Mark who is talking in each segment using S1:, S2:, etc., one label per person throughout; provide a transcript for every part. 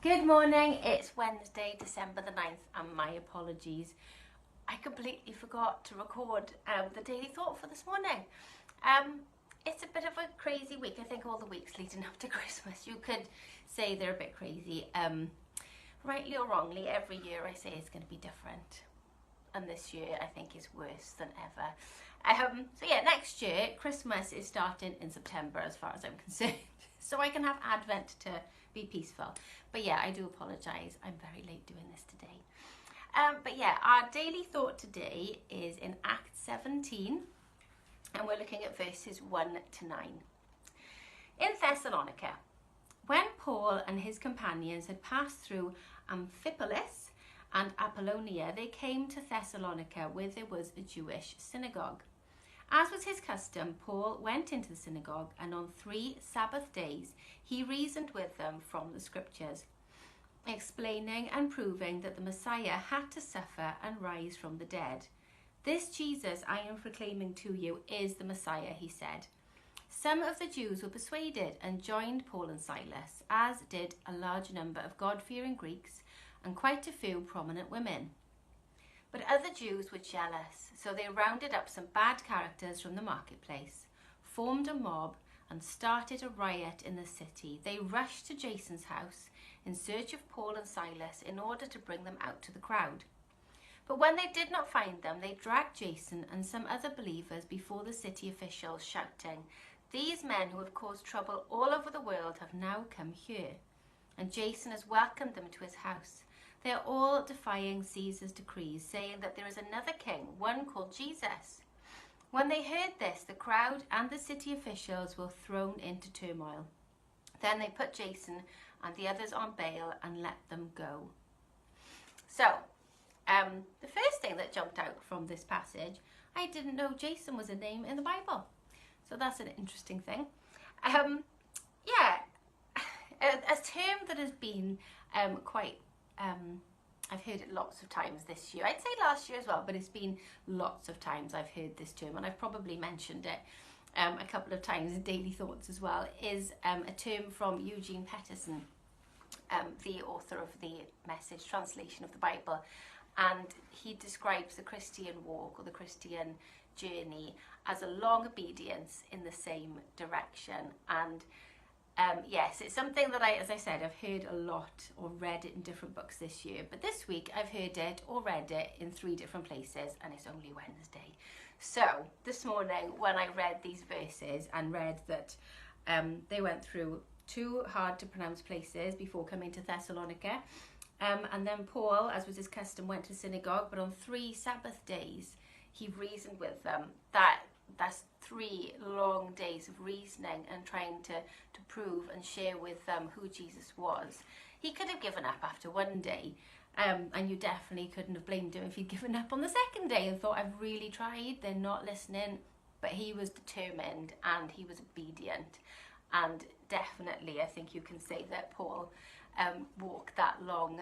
S1: Good morning, it's Wednesday, December the 9th, and my apologies. I completely forgot to record the daily thought for this morning. It's a bit of a crazy week. I think all the weeks leading up to Christmas, you could say they're a bit crazy. Rightly or wrongly, every year I say it's going to be different. And this year I think is worse than ever. So yeah, next year, Christmas is starting in September as far as I'm concerned. So I can have Advent to be peaceful. But yeah, I do apologise. I'm very late doing this today. But yeah, our daily thought today is in Acts 17, and we're looking at verses 1 to 9. In Thessalonica, when Paul and his companions had passed through Amphipolis and Apollonia, they came to Thessalonica, where there was a Jewish synagogue. As was his custom, Paul went into the synagogue, and on 3 Sabbath days he reasoned with them from the scriptures, explaining and proving that the Messiah had to suffer and rise from the dead. This Jesus I am proclaiming to you is the Messiah, he said. Some of the Jews were persuaded and joined Paul and Silas, as did a large number of God-fearing Greeks and quite a few prominent women. But other Jews were jealous, so they rounded up some bad characters from the marketplace, formed a mob, and started a riot in the city. They rushed to Jason's house in search of Paul and Silas in order to bring them out to the crowd. But when they did not find them, they dragged Jason and some other believers before the city officials, shouting, "These men who have caused trouble all over the world have now come here, and Jason has welcomed them to his house. They are all defying Caesar's decrees, saying that there is another king, one called Jesus." When they heard this, the crowd and the city officials were thrown into turmoil. Then they put Jason and the others on bail and let them go. So, the first thing that jumped out from this passage, I didn't know Jason was a name in the Bible. So that's an interesting thing. Yeah, a term that has been quite... I've heard it lots of times this year. I'd say last year as well, but it's been lots of times I've heard this term, and I've probably mentioned it a couple of times in Daily Thoughts as well, is a term from Eugene Peterson, the author of the Message translation of the Bible. And he describes the Christian walk or the Christian journey as a long obedience in the same direction. And yes, it's something that as I said, I've heard a lot or read it in different books this year. But this week I've heard it or read it in 3 different places, and it's only Wednesday. So this morning when I read these verses and read that they went through 2 hard to pronounce places before coming to Thessalonica, and then Paul, as was his custom, went to synagogue, but on 3 Sabbath days he reasoned with them. That's 3 long days of reasoning and trying to prove and share with them who Jesus was. He could have given up after 1 day, and you definitely couldn't have blamed him if he'd given up on the 2nd day and thought, I've really tried, they're not listening. But he was determined and he was obedient. And definitely I think you can say that Paul walked that long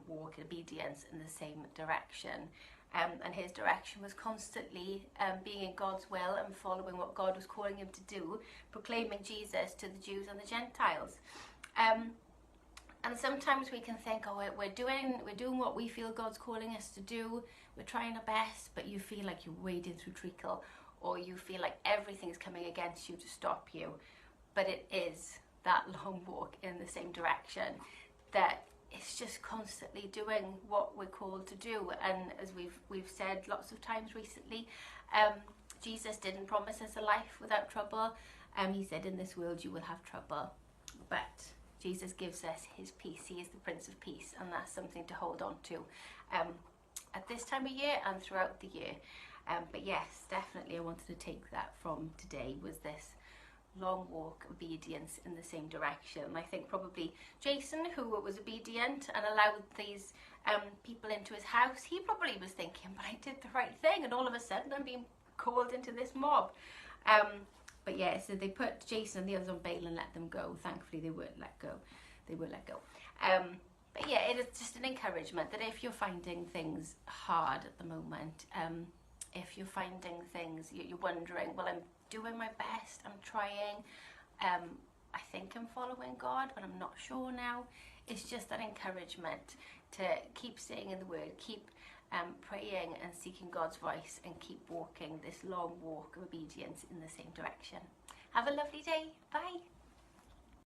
S1: walk in obedience in the same direction. And his direction was constantly being in God's will and following what God was calling him to do, proclaiming Jesus to the Jews and the Gentiles. And sometimes we can think, oh, we're doing what we feel God's calling us to do, we're trying our best, but you feel like you're wading through treacle, or you feel like everything's coming against you to stop you. But it is that long walk in the same direction that it's just constantly doing what we're called to do. And as we've said lots of times recently, Jesus didn't promise us a life without trouble. He said, in this world you will have trouble, but Jesus gives us his peace. He is the Prince of Peace, and that's something to hold on to at this time of year and throughout the year. But yes, definitely I wanted to take that from today, was this long walk, obedience in the same direction. I think probably Jason, who was obedient and allowed these people into his house, he probably was thinking, but I did the right thing, and all of a sudden I'm being called into this mob. But yeah, so they put Jason and the others on bail and let them go. Thankfully they weren't let go. But yeah, it is just an encouragement that if you're finding things hard at the moment, if you're finding things, you're wondering, well, I'm doing my best, I'm trying, I think I'm following God, but I'm not sure now. It's just an encouragement to keep staying in the Word, keep praying and seeking God's voice, and keep walking this long walk of obedience in the same direction. Have a lovely day. Bye.